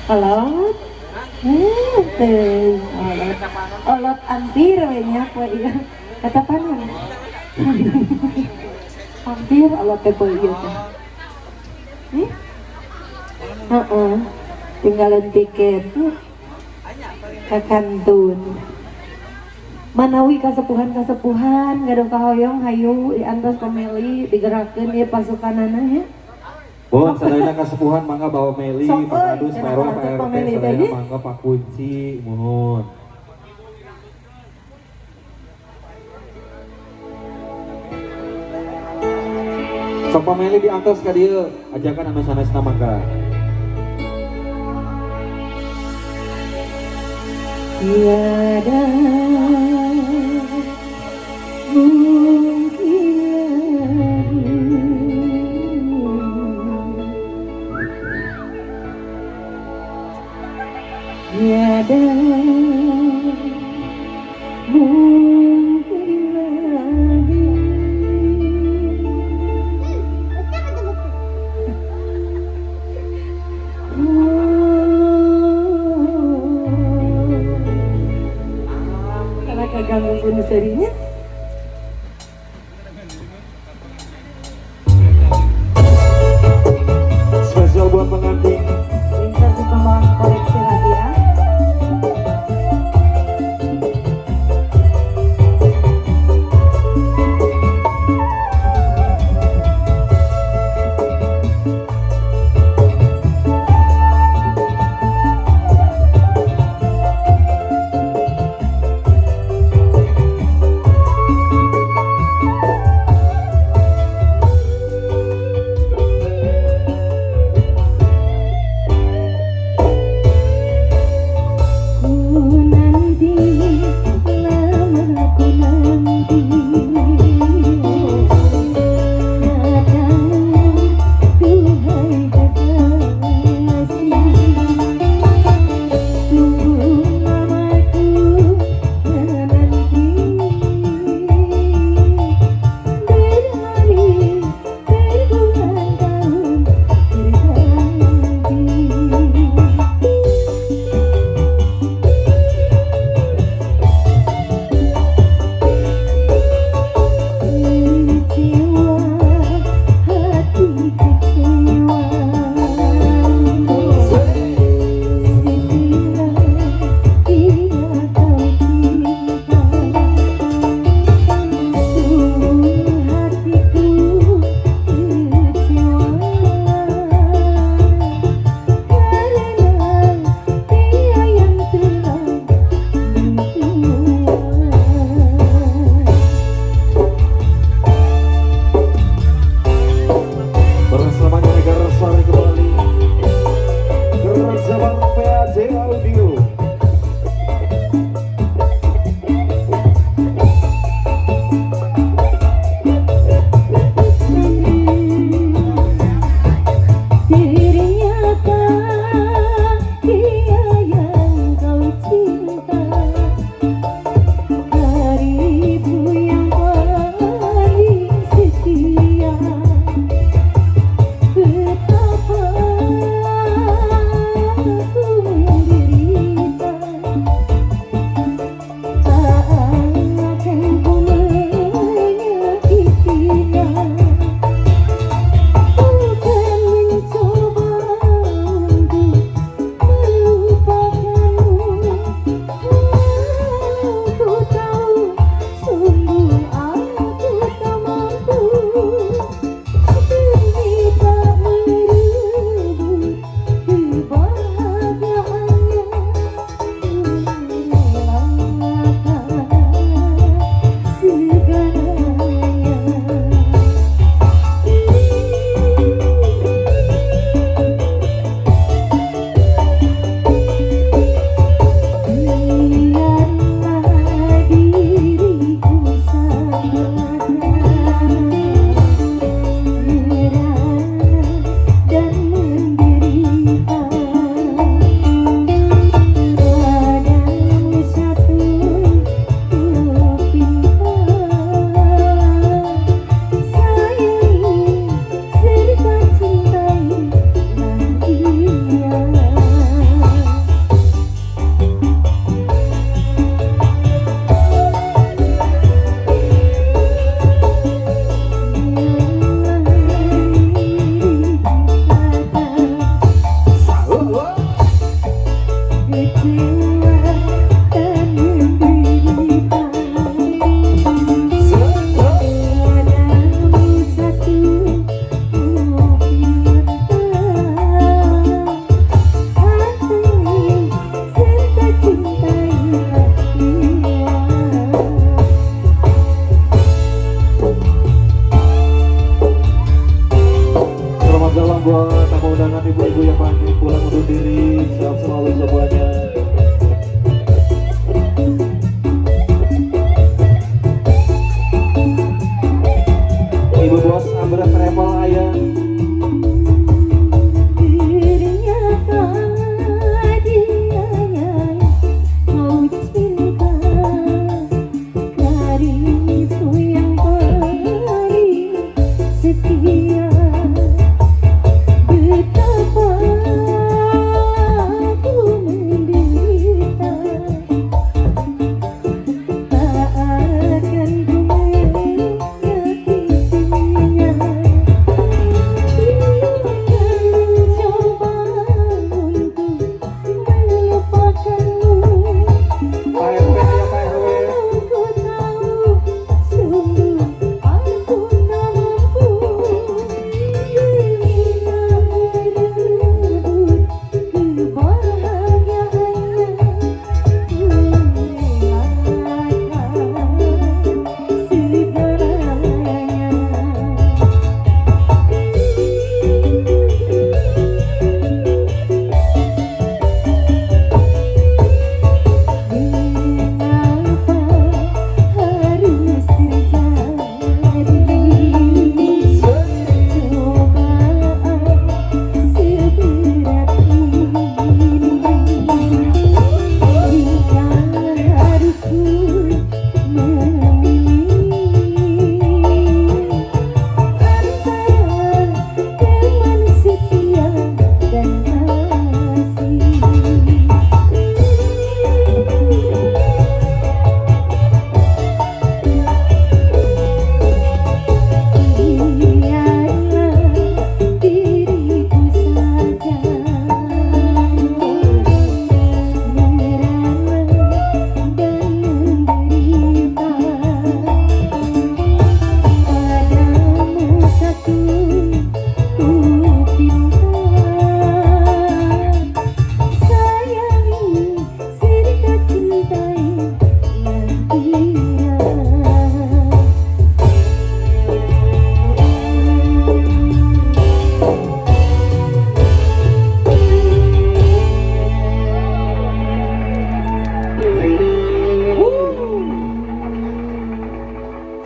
Olot. Teh, olot. Olot hampir we nya poe ieu. Kata panon. Hampir olot teh poe ieu teh. Heeh. Tinggalan tiket. Ka kantun. Manawi kasepuhan ngadong kahoyong hayu diantos pameli digerakeun ieu pasukanana nya. Bon, sadayana kasepuhan mangga bawa Meli, Sok, Pak Kadus, cenah Pak RW, kancet Pak pameli RT, teh, sadayana ih. mangga Pak Kunci, mohon. Sok pameli diantos ka dieu, ajakan anu sanesna mangga. Tiada mungkin lagi, tiada mungkin lagi. Karena kaganggu bunuh serinya. Spesial buat pengantin. Minta perkembangan koleksi lagi ya. sehat selalu semuanya.